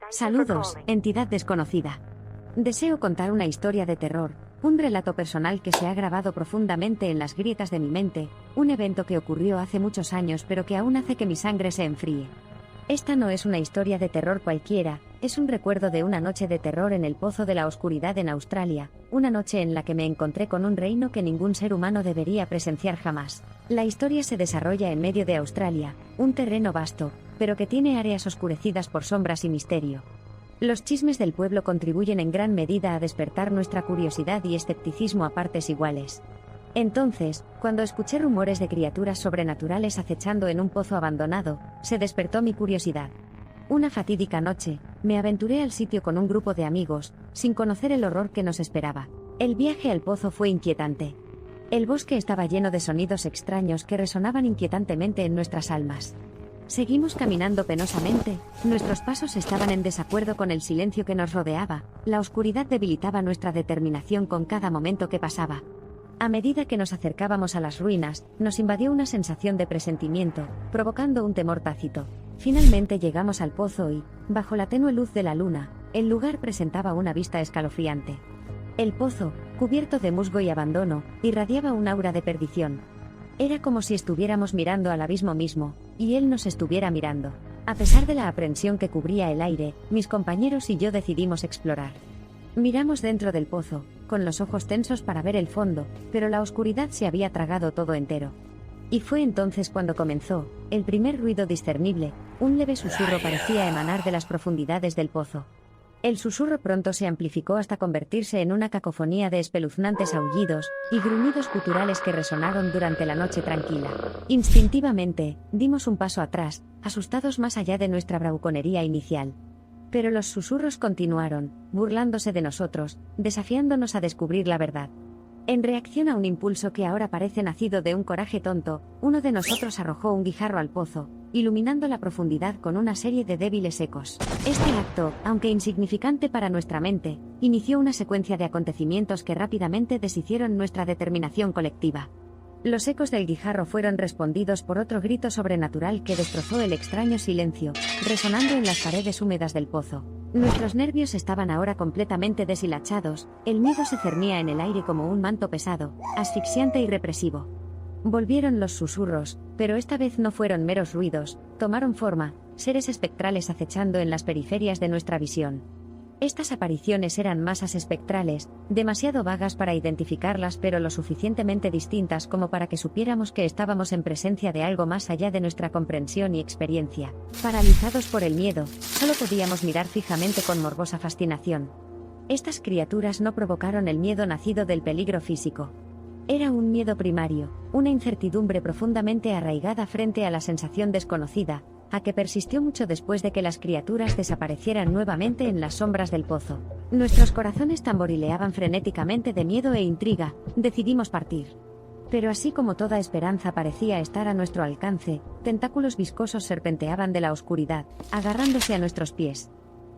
Saludos, entidad desconocida. Deseo contar una historia de terror, un relato personal que se ha grabado profundamente en las grietas de mi mente, un evento que ocurrió hace muchos años pero que aún hace que mi sangre se enfríe. Esta no es una historia de terror cualquiera, es un recuerdo de una noche de terror en el Pozo de la Oscuridad en Australia, una noche en la que me encontré con un reino que ningún ser humano debería presenciar jamás. La historia se desarrolla en medio de Australia, un terreno vasto, pero que tiene áreas oscurecidas por sombras y misterio. Los chismes del pueblo contribuyen en gran medida a despertar nuestra curiosidad y escepticismo a partes iguales. Entonces, cuando escuché rumores de criaturas sobrenaturales acechando en un pozo abandonado, se despertó mi curiosidad. Una fatídica noche, me aventuré al sitio con un grupo de amigos, sin conocer el horror que nos esperaba. El viaje al pozo fue inquietante. El bosque estaba lleno de sonidos extraños que resonaban inquietantemente en nuestras almas. Seguimos caminando penosamente, nuestros pasos estaban en desacuerdo con el silencio que nos rodeaba, la oscuridad debilitaba nuestra determinación con cada momento que pasaba. A medida que nos acercábamos a las ruinas, nos invadió una sensación de presentimiento, provocando un temor tácito. Finalmente llegamos al pozo y, bajo la tenue luz de la luna, el lugar presentaba una vista escalofriante. El pozo, cubierto de musgo y abandono, irradiaba un aura de perdición. Era como si estuviéramos mirando al abismo mismo, y él nos estuviera mirando. A pesar de la aprensión que cubría el aire, mis compañeros y yo decidimos explorar. Miramos dentro del pozo, con los ojos tensos para ver el fondo, pero la oscuridad se había tragado todo entero. Y fue entonces cuando comenzó, el primer ruido discernible, un leve susurro parecía emanar de las profundidades del pozo. El susurro pronto se amplificó hasta convertirse en una cacofonía de espeluznantes aullidos y gruñidos guturales que resonaron durante la noche tranquila. Instintivamente, dimos un paso atrás, asustados más allá de nuestra bravuconería inicial. Pero los susurros continuaron, burlándose de nosotros, desafiándonos a descubrir la verdad. En reacción a un impulso que ahora parece nacido de un coraje tonto, uno de nosotros arrojó un guijarro al pozo, iluminando la profundidad con una serie de débiles ecos. Este acto, aunque insignificante para nuestra mente, inició una secuencia de acontecimientos que rápidamente deshicieron nuestra determinación colectiva. Los ecos del guijarro fueron respondidos por otro grito sobrenatural que destrozó el extraño silencio, resonando en las paredes húmedas del pozo. Nuestros nervios estaban ahora completamente deshilachados, el miedo se cernía en el aire como un manto pesado, asfixiante y represivo. Volvieron los susurros, pero esta vez no fueron meros ruidos, tomaron forma, seres espectrales acechando en las periferias de nuestra visión. Estas apariciones eran masas espectrales, demasiado vagas para identificarlas pero lo suficientemente distintas como para que supiéramos que estábamos en presencia de algo más allá de nuestra comprensión y experiencia. Paralizados por el miedo, solo podíamos mirar fijamente con morbosa fascinación. Estas criaturas no provocaron el miedo nacido del peligro físico. Era un miedo primario, una incertidumbre profundamente arraigada frente a la sensación desconocida, a que persistió mucho después de que las criaturas desaparecieran nuevamente en las sombras del pozo. Nuestros corazones tamborileaban frenéticamente de miedo e intriga, decidimos partir. Pero así como toda esperanza parecía estar a nuestro alcance, tentáculos viscosos serpenteaban de la oscuridad, agarrándose a nuestros pies.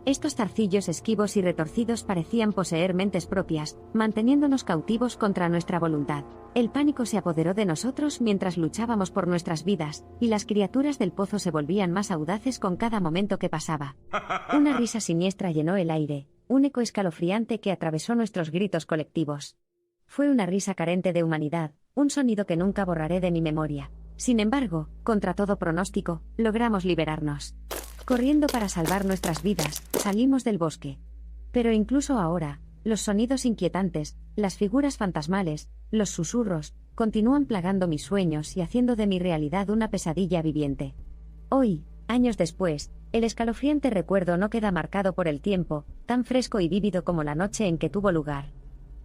Estos zarcillos esquivos y retorcidos parecían poseer mentes propias, manteniéndonos cautivos contra nuestra voluntad. El pánico se apoderó de nosotros mientras luchábamos por nuestras vidas, y las criaturas del pozo se volvían más audaces con cada momento que pasaba. Una risa siniestra llenó el aire, un eco escalofriante que atravesó nuestros gritos colectivos. Fue una risa carente de humanidad, un sonido que nunca borraré de mi memoria. Sin embargo, contra todo pronóstico, logramos liberarnos. Corriendo para salvar nuestras vidas, salimos del bosque. Pero incluso ahora, los sonidos inquietantes, las figuras fantasmales, los susurros, continúan plagando mis sueños y haciendo de mi realidad una pesadilla viviente. Hoy, años después, el escalofriante recuerdo no queda marcado por el tiempo, tan fresco y vívido como la noche en que tuvo lugar.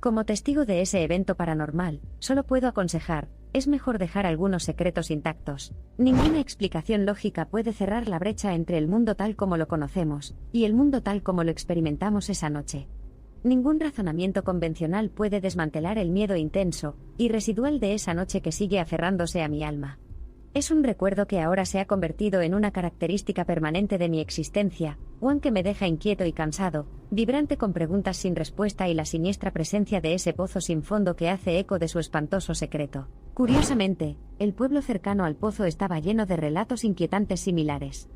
Como testigo de ese evento paranormal, solo puedo aconsejar, es mejor dejar algunos secretos intactos. Ninguna explicación lógica puede cerrar la brecha entre el mundo tal como lo conocemos, y el mundo tal como lo experimentamos esa noche. Ningún razonamiento convencional puede desmantelar el miedo intenso y residual de esa noche que sigue aferrándose a mi alma. Es un recuerdo que ahora se ha convertido en una característica permanente de mi existencia, un que me deja inquieto y cansado, vibrante con preguntas sin respuesta y la siniestra presencia de ese pozo sin fondo que hace eco de su espantoso secreto. Curiosamente, el pueblo cercano al pozo estaba lleno de relatos inquietantes similares.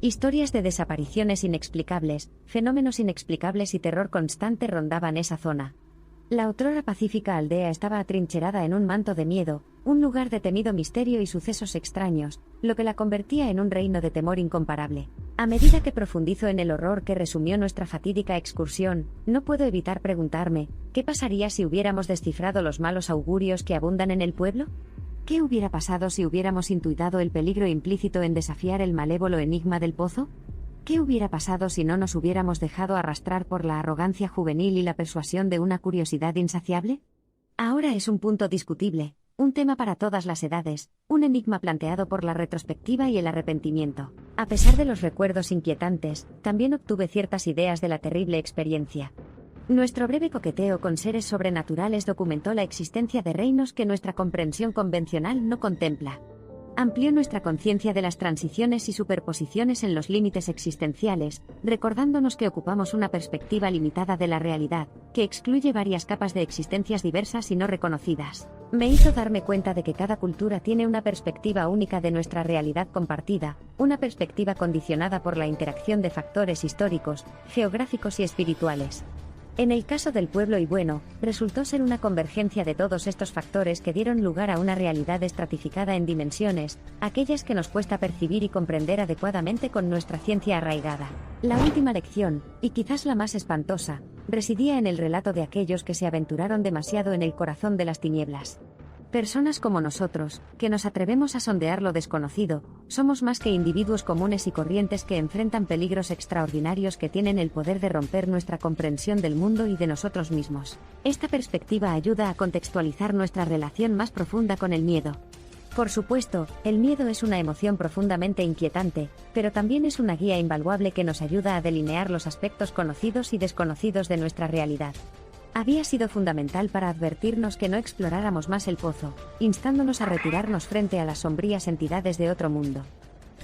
Historias de desapariciones inexplicables, fenómenos inexplicables y terror constante rondaban esa zona. La otrora pacífica aldea estaba atrincherada en un manto de miedo, un lugar de temido misterio y sucesos extraños, lo que la convertía en un reino de temor incomparable. A medida que profundizo en el horror que resumió nuestra fatídica excursión, no puedo evitar preguntarme, ¿qué pasaría si hubiéramos descifrado los malos augurios que abundan en el pueblo? ¿Qué hubiera pasado si hubiéramos intuitado el peligro implícito en desafiar el malévolo enigma del pozo? ¿Qué hubiera pasado si no nos hubiéramos dejado arrastrar por la arrogancia juvenil y la persuasión de una curiosidad insaciable? Ahora es un punto discutible, un tema para todas las edades, un enigma planteado por la retrospectiva y el arrepentimiento. A pesar de los recuerdos inquietantes, también obtuve ciertas ideas de la terrible experiencia. Nuestro breve coqueteo con seres sobrenaturales documentó la existencia de reinos que nuestra comprensión convencional no contempla. Amplió nuestra conciencia de las transiciones y superposiciones en los límites existenciales, recordándonos que ocupamos una perspectiva limitada de la realidad, que excluye varias capas de existencias diversas y no reconocidas. Me hizo darme cuenta de que cada cultura tiene una perspectiva única de nuestra realidad compartida, una perspectiva condicionada por la interacción de factores históricos, geográficos y espirituales. En el caso del pueblo y bueno, resultó ser una convergencia de todos estos factores que dieron lugar a una realidad estratificada en dimensiones, aquellas que nos cuesta percibir y comprender adecuadamente con nuestra ciencia arraigada. La última lección, y quizás la más espantosa, residía en el relato de aquellos que se aventuraron demasiado en el corazón de las tinieblas. Personas como nosotros, que nos atrevemos a sondear lo desconocido, somos más que individuos comunes y corrientes que enfrentan peligros extraordinarios que tienen el poder de romper nuestra comprensión del mundo y de nosotros mismos. Esta perspectiva ayuda a contextualizar nuestra relación más profunda con el miedo. Por supuesto, el miedo es una emoción profundamente inquietante, pero también es una guía invaluable que nos ayuda a delinear los aspectos conocidos y desconocidos de nuestra realidad. Había sido fundamental para advertirnos que no exploráramos más el pozo, instándonos a retirarnos frente a las sombrías entidades de otro mundo.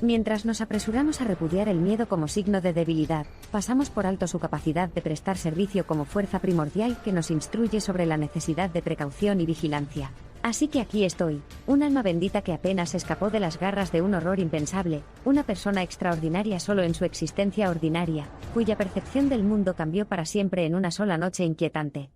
Mientras nos apresuramos a repudiar el miedo como signo de debilidad, pasamos por alto su capacidad de prestar servicio como fuerza primordial que nos instruye sobre la necesidad de precaución y vigilancia. Así que aquí estoy, un alma bendita que apenas escapó de las garras de un horror impensable, una persona extraordinaria solo en su existencia ordinaria, cuya percepción del mundo cambió para siempre en una sola noche inquietante.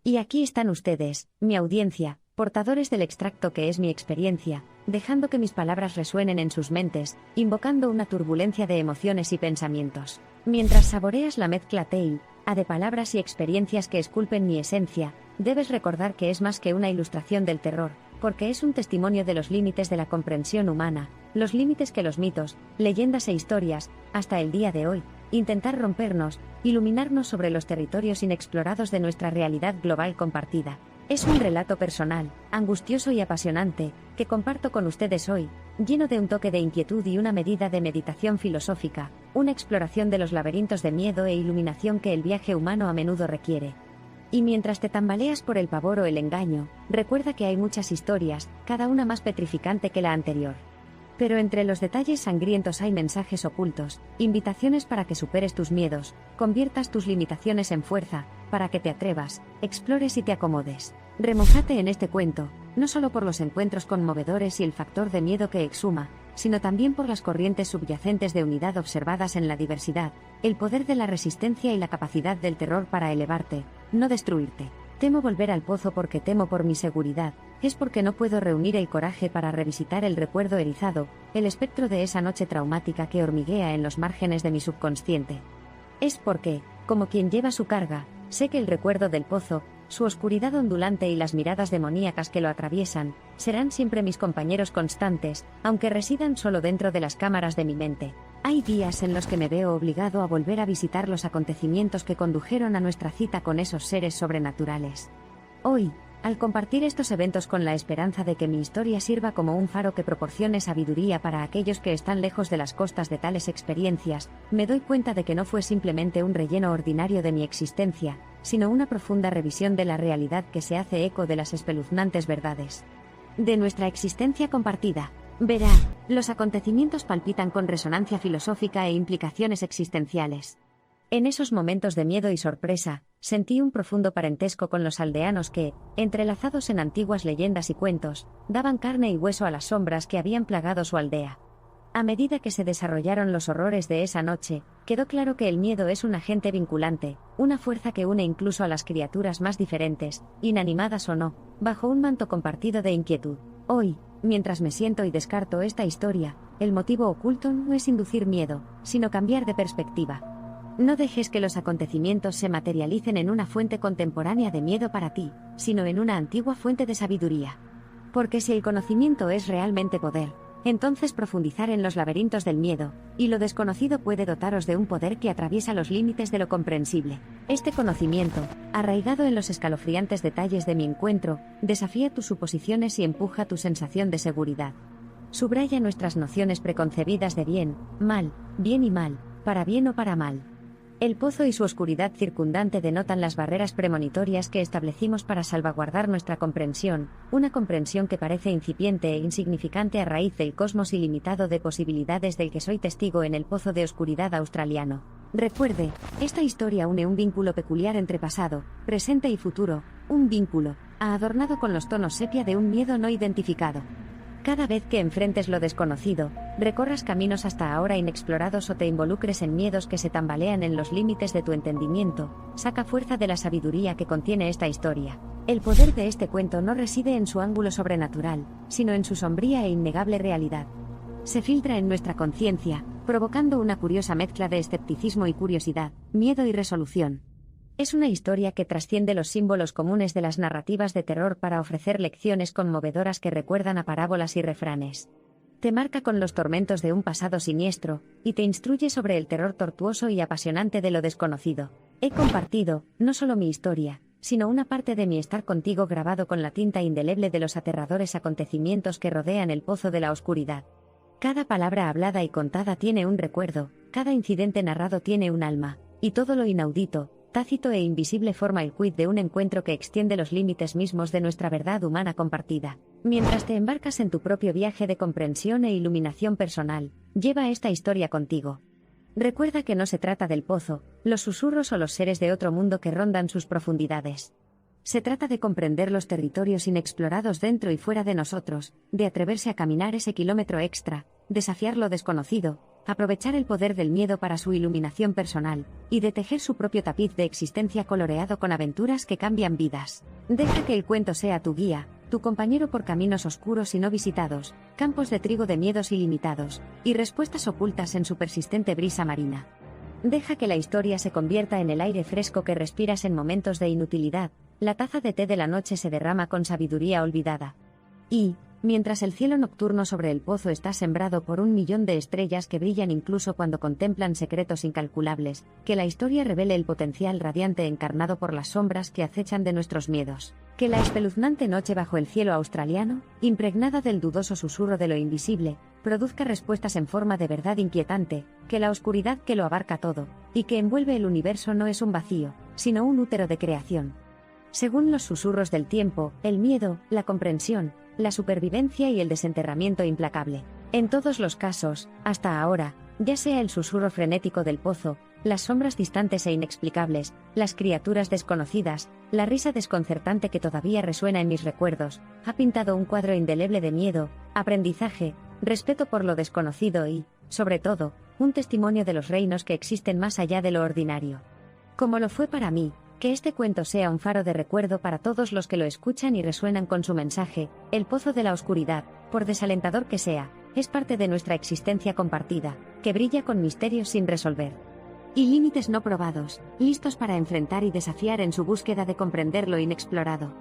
Y aquí están ustedes, mi audiencia, portadores del extracto que es mi experiencia, dejando que mis palabras resuenen en sus mentes, invocando una turbulencia de emociones y pensamientos. Mientras saboreas la mezcla de palabras y experiencias que esculpen mi esencia, debes recordar que es más que una ilustración del terror, porque es un testimonio de los límites de la comprensión humana, los límites que los mitos, leyendas e historias, hasta el día de hoy, intentar rompernos, iluminarnos sobre los territorios inexplorados de nuestra realidad global compartida. Es un relato personal, angustioso y apasionante, que comparto con ustedes hoy, lleno de un toque de inquietud y una medida de meditación filosófica, una exploración de los laberintos de miedo e iluminación que el viaje humano a menudo requiere. Y mientras te tambaleas por el pavor o el engaño, recuerda que hay muchas historias, cada una más petrificante que la anterior. Pero entre los detalles sangrientos hay mensajes ocultos, invitaciones para que superes tus miedos, conviertas tus limitaciones en fuerza, para que te atrevas, explores y te acomodes. Remójate en este cuento, no solo por los encuentros conmovedores y el factor de miedo que exhuma, sino también por las corrientes subyacentes de unidad observadas en la diversidad, el poder de la resistencia y la capacidad del terror para elevarte, no destruirte. Temo volver al pozo porque temo por mi seguridad, es porque no puedo reunir el coraje para revisitar el recuerdo erizado, el espectro de esa noche traumática que hormiguea en los márgenes de mi subconsciente. Es porque, como quien lleva su carga, sé que el recuerdo del pozo, su oscuridad ondulante y las miradas demoníacas que lo atraviesan, serán siempre mis compañeros constantes, aunque residan solo dentro de las cámaras de mi mente. Hay días en los que me veo obligado a volver a visitar los acontecimientos que condujeron a nuestra cita con esos seres sobrenaturales. Hoy, al compartir estos eventos con la esperanza de que mi historia sirva como un faro que proporcione sabiduría para aquellos que están lejos de las costas de tales experiencias, me doy cuenta de que no fue simplemente un relleno ordinario de mi existencia, sino una profunda revisión de la realidad que se hace eco de las espeluznantes verdades de nuestra existencia compartida. Verá, los acontecimientos palpitan con resonancia filosófica e implicaciones existenciales. En esos momentos de miedo y sorpresa, sentí un profundo parentesco con los aldeanos que, entrelazados en antiguas leyendas y cuentos, daban carne y hueso a las sombras que habían plagado su aldea. A medida que se desarrollaron los horrores de esa noche, quedó claro que el miedo es un agente vinculante, una fuerza que une incluso a las criaturas más diferentes, inanimadas o no, bajo un manto compartido de inquietud. Hoy, mientras me siento y descarto esta historia, el motivo oculto no es inducir miedo, sino cambiar de perspectiva. No dejes que los acontecimientos se materialicen en una fuente contemporánea de miedo para ti, sino en una antigua fuente de sabiduría. Porque si el conocimiento es realmente poder, entonces profundizar en los laberintos del miedo y lo desconocido puede dotaros de un poder que atraviesa los límites de lo comprensible. Este conocimiento, arraigado en los escalofriantes detalles de mi encuentro, desafía tus suposiciones y empuja tu sensación de seguridad. Subraya nuestras nociones preconcebidas de bien y mal, para bien o para mal. El pozo y su oscuridad circundante denotan las barreras premonitorias que establecimos para salvaguardar nuestra comprensión, una comprensión que parece incipiente e insignificante a raíz del cosmos ilimitado de posibilidades del que soy testigo en el pozo de oscuridad australiano. Recuerde, esta historia une un vínculo peculiar entre pasado, presente y futuro, un vínculo, adornado con los tonos sepia de un miedo no identificado. Cada vez que enfrentes lo desconocido, recorras caminos hasta ahora inexplorados o te involucres en miedos que se tambalean en los límites de tu entendimiento, saca fuerza de la sabiduría que contiene esta historia. El poder de este cuento no reside en su ángulo sobrenatural, sino en su sombría e innegable realidad. Se filtra en nuestra conciencia, provocando una curiosa mezcla de escepticismo y curiosidad, miedo y resolución. Es una historia que trasciende los símbolos comunes de las narrativas de terror para ofrecer lecciones conmovedoras que recuerdan a parábolas y refranes. Te marca con los tormentos de un pasado siniestro, y te instruye sobre el terror tortuoso y apasionante de lo desconocido. He compartido, no solo mi historia, sino una parte de mi estar contigo grabado con la tinta indeleble de los aterradores acontecimientos que rodean el pozo de la oscuridad. Cada palabra hablada y contada tiene un recuerdo, cada incidente narrado tiene un alma, y todo lo inaudito, tácito e invisible forma el quid de un encuentro que extiende los límites mismos de nuestra verdad humana compartida. Mientras te embarcas en tu propio viaje de comprensión e iluminación personal, lleva esta historia contigo. Recuerda que no se trata del pozo, los susurros o los seres de otro mundo que rondan sus profundidades. Se trata de comprender los territorios inexplorados dentro y fuera de nosotros, de atreverse a caminar ese kilómetro extra, desafiar lo desconocido, aprovechar el poder del miedo para su iluminación personal, y de tejer su propio tapiz de existencia coloreado con aventuras que cambian vidas. Deja que el cuento sea tu guía, tu compañero por caminos oscuros y no visitados, campos de trigo de miedos ilimitados, y respuestas ocultas en su persistente brisa marina. Deja que la historia se convierta en el aire fresco que respiras en momentos de inutilidad, la taza de té de la noche se derrama con sabiduría olvidada. Y, mientras el cielo nocturno sobre el pozo está sembrado por 1.000.000 de estrellas que brillan incluso cuando contemplan secretos incalculables, que la historia revele el potencial radiante encarnado por las sombras que acechan de nuestros miedos. Que la espeluznante noche bajo el cielo australiano, impregnada del dudoso susurro de lo invisible, produzca respuestas en forma de verdad inquietante, que la oscuridad que lo abarca todo, y que envuelve el universo no es un vacío, sino un útero de creación. Según los susurros del tiempo, el miedo, la comprensión, la supervivencia y el desenterramiento implacable. En todos los casos, hasta ahora, ya sea el susurro frenético del pozo, las sombras distantes e inexplicables, las criaturas desconocidas, la risa desconcertante que todavía resuena en mis recuerdos, ha pintado un cuadro indeleble de miedo, aprendizaje, respeto por lo desconocido y, sobre todo, un testimonio de los reinos que existen más allá de lo ordinario. Como lo fue para mí, que este cuento sea un faro de recuerdo para todos los que lo escuchan y resuenan con su mensaje. El pozo de la oscuridad, por desalentador que sea, es parte de nuestra existencia compartida, que brilla con misterios sin resolver. Y límites no probados, listos para enfrentar y desafiar en su búsqueda de comprender lo inexplorado.